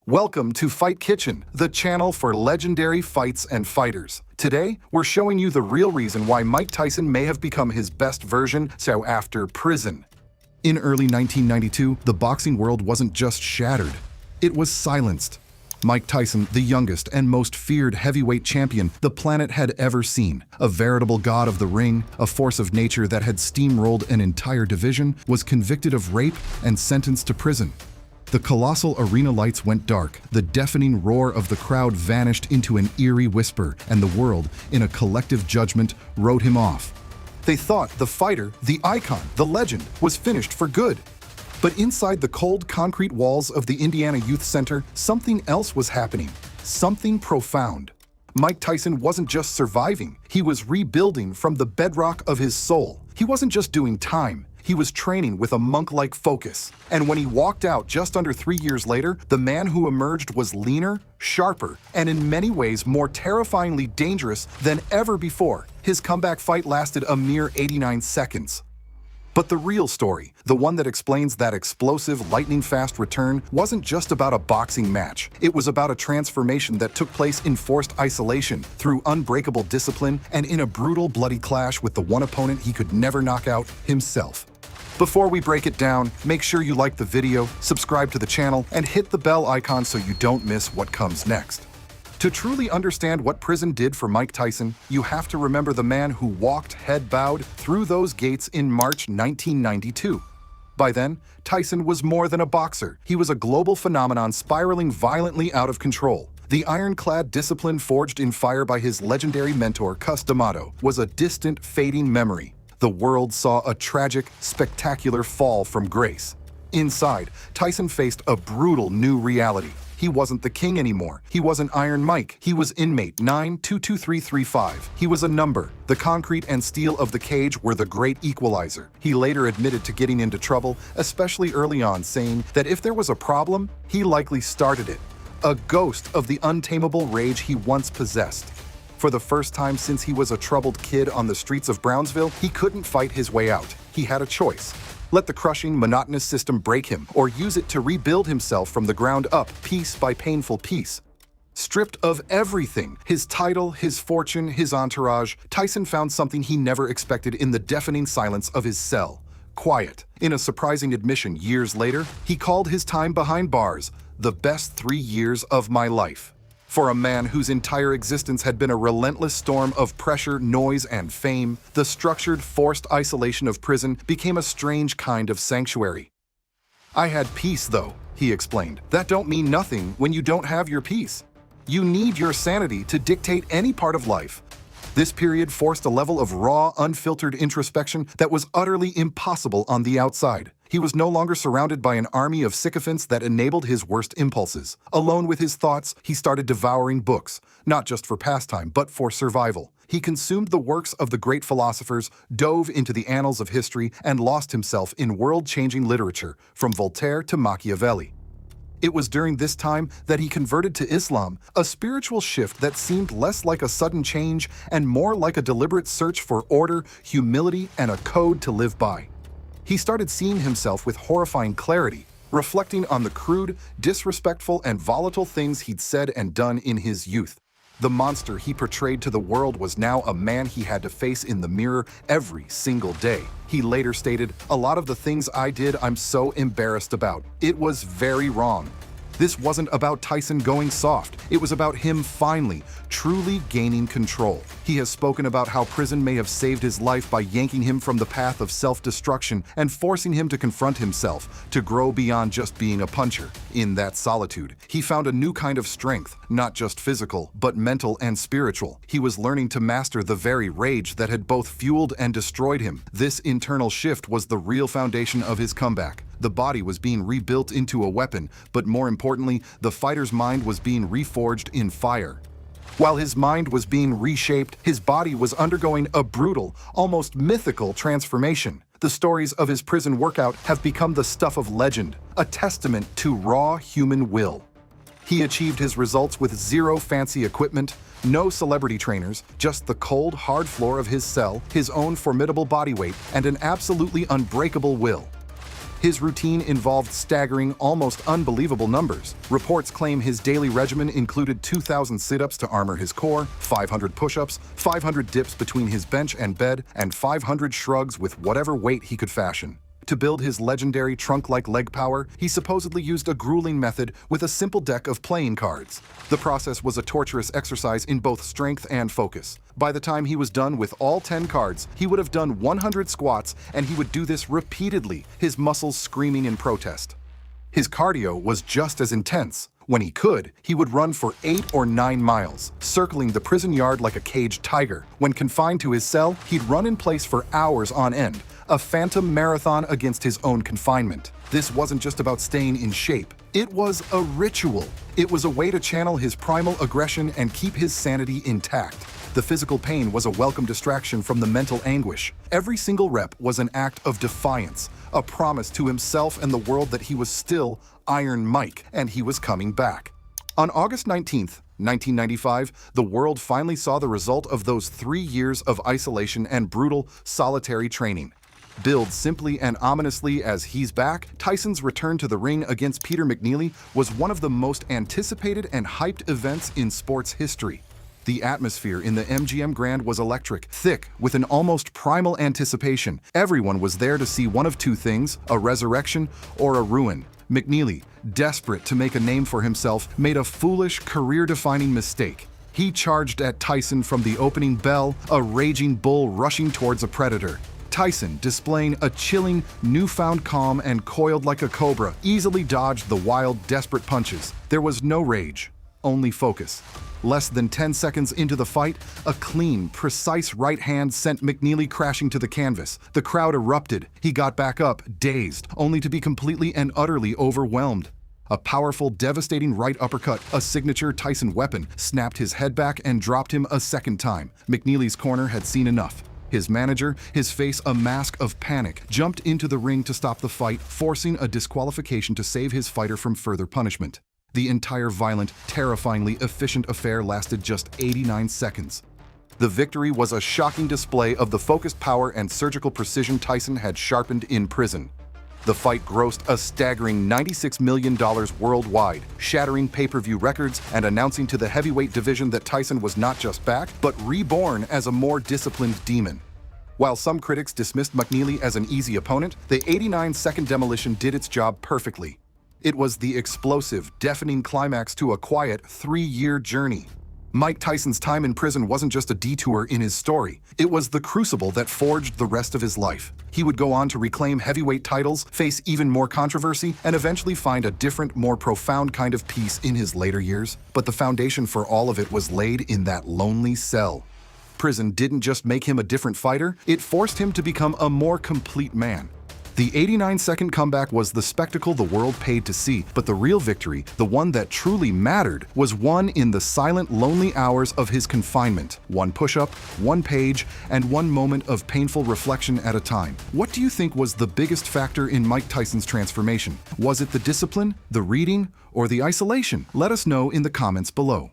Welcome to Fight Kitchen, the channel for legendary fights and fighters. Today, we're showing you the real reason why Mike Tyson may have become his best version so after prison. In early 1992, the boxing world wasn't just shattered, it was silenced. Mike Tyson, the youngest and most feared heavyweight champion the planet had ever seen, a veritable god of the ring, a force of nature that had steamrolled an entire division, was convicted of rape and sentenced to prison. The colossal arena lights went dark, the deafening roar of the crowd vanished into an eerie whisper, and the world, in a collective judgment, wrote him off. They thought the fighter, the icon, the legend, was finished for good. But inside the cold concrete walls of the Indiana Youth Center, something else was happening, something profound. Mike Tyson wasn't just surviving, he was rebuilding from the bedrock of his soul. He wasn't just doing time. He was training with a monk-like focus. And when he walked out just under 3 years later, the man who emerged was leaner, sharper, and in many ways more terrifyingly dangerous than ever before. His comeback fight lasted a mere 89 seconds. But the real story, the one that explains that explosive, lightning-fast return, wasn't just about a boxing match. It was about a transformation that took place in forced isolation, through unbreakable discipline, and in a brutal, bloody clash with the one opponent he could never knock out, himself. Before we break it down, make sure you like the video, subscribe to the channel, and hit the bell icon so you don't miss what comes next. To truly understand what prison did for Mike Tyson, you have to remember the man who walked head bowed through those gates in March 1992. By then, Tyson was more than a boxer. He was a global phenomenon spiraling violently out of control. The ironclad discipline forged in fire by his legendary mentor, Cus D'Amato, was a distant, fading memory. The world saw a tragic, spectacular fall from grace. Inside, Tyson faced a brutal new reality. He wasn't the king anymore. He wasn't Iron Mike. He was inmate 922335. He was a number. The concrete and steel of the cage were the great equalizer. He later admitted to getting into trouble, especially early on, saying that if there was a problem, he likely started it. A ghost of the untamable rage he once possessed. For the first time since he was a troubled kid on the streets of Brownsville, he couldn't fight his way out. He had a choice. Let the crushing, monotonous system break him, or use it to rebuild himself from the ground up, piece by painful piece. Stripped of everything, his title, his fortune, his entourage, Tyson found something he never expected in the deafening silence of his cell: quiet. In a surprising admission years later, he called his time behind bars the best 3 years of my life. For a man whose entire existence had been a relentless storm of pressure, noise, and fame, the structured, forced isolation of prison became a strange kind of sanctuary. "I had peace, though," he explained. "That don't mean nothing when you don't have your peace. You need your sanity to dictate any part of life." This period forced a level of raw, unfiltered introspection that was utterly impossible on the outside. He was no longer surrounded by an army of sycophants that enabled his worst impulses. Alone with his thoughts, he started devouring books, not just for pastime, but for survival. He consumed the works of the great philosophers, dove into the annals of history, and lost himself in world-changing literature, from Voltaire to Machiavelli. It was during this time that he converted to Islam, a spiritual shift that seemed less like a sudden change and more like a deliberate search for order, humility, and a code to live by. He started seeing himself with horrifying clarity, reflecting on the crude, disrespectful, and volatile things he'd said and done in his youth. The monster he portrayed to the world was now a man he had to face in the mirror every single day. He later stated, "A lot of the things I did I'm so embarrassed about. It was very wrong." This wasn't about Tyson going soft. It was about him finally, truly gaining control. He has spoken about how prison may have saved his life by yanking him from the path of self-destruction and forcing him to confront himself, to grow beyond just being a puncher. In that solitude, he found a new kind of strength, not just physical, but mental and spiritual. He was learning to master the very rage that had both fueled and destroyed him. This internal shift was the real foundation of his comeback. The body was being rebuilt into a weapon, but more importantly, the fighter's mind was being reforged in fire. While his mind was being reshaped, his body was undergoing a brutal, almost mythical transformation. The stories of his prison workout have become the stuff of legend, a testament to raw human will. He achieved his results with zero fancy equipment, no celebrity trainers, just the cold, hard floor of his cell, his own formidable body weight, and an absolutely unbreakable will. His routine involved staggering, almost unbelievable numbers. Reports claim his daily regimen included 2,000 sit-ups to armor his core, 500 push-ups, 500 dips between his bench and bed, and 500 shrugs with whatever weight he could fashion. To build his legendary trunk-like leg power, he supposedly used a grueling method with a simple deck of playing cards. The process was a torturous exercise in both strength and focus. By the time he was done with all 10 cards, he would have done 100 squats, and he would do this repeatedly, his muscles screaming in protest. His cardio was just as intense. When he could, he would run for 8 or 9 miles, circling the prison yard like a caged tiger. When confined to his cell, he'd run in place for hours on end, a phantom marathon against his own confinement. This wasn't just about staying in shape. It was a ritual. It was a way to channel his primal aggression and keep his sanity intact. The physical pain was a welcome distraction from the mental anguish. Every single rep was an act of defiance, a promise to himself and the world that he was still Iron Mike, and he was coming back. On August 19th, 1995, the world finally saw the result of those 3 years of isolation and brutal, solitary training. Billed simply and ominously as "he's back," Tyson's return to the ring against Peter McNeely was one of the most anticipated and hyped events in sports history. The atmosphere in the MGM Grand was electric, thick, with an almost primal anticipation. Everyone was there to see one of two things: a resurrection or a ruin. McNeely, desperate to make a name for himself, made a foolish, career-defining mistake. He charged at Tyson from the opening bell, a raging bull rushing towards a predator. Tyson, displaying a chilling, newfound calm and coiled like a cobra, easily dodged the wild, desperate punches. There was no rage, only focus. Less than 10 seconds into the fight, a clean, precise right hand sent McNeely crashing to the canvas. The crowd erupted. He got back up, dazed, only to be completely and utterly overwhelmed. A powerful, devastating right uppercut, a signature Tyson weapon, snapped his head back and dropped him a second time. McNeely's corner had seen enough. His manager, his face a mask of panic, jumped into the ring to stop the fight, forcing a disqualification to save his fighter from further punishment. The entire violent, terrifyingly efficient affair lasted just 89 seconds. The victory was a shocking display of the focused power and surgical precision Tyson had sharpened in prison. The fight grossed a staggering $96 million worldwide, shattering pay-per-view records and announcing to the heavyweight division that Tyson was not just back, but reborn as a more disciplined demon. While some critics dismissed McNeely as an easy opponent, the 89-second demolition did its job perfectly. It was the explosive, deafening climax to a quiet, 3-year journey. Mike Tyson's time in prison wasn't just a detour in his story. It was the crucible that forged the rest of his life. He would go on to reclaim heavyweight titles, face even more controversy, and eventually find a different, more profound kind of peace in his later years. But the foundation for all of it was laid in that lonely cell. Prison didn't just make him a different fighter, it forced him to become a more complete man. The 89-second comeback was the spectacle the world paid to see, but the real victory, the one that truly mattered, was won in the silent, lonely hours of his confinement. One push-up, one page, and one moment of painful reflection at a time. What do you think was the biggest factor in Mike Tyson's transformation? Was it the discipline, the reading, or the isolation? Let us know in the comments below.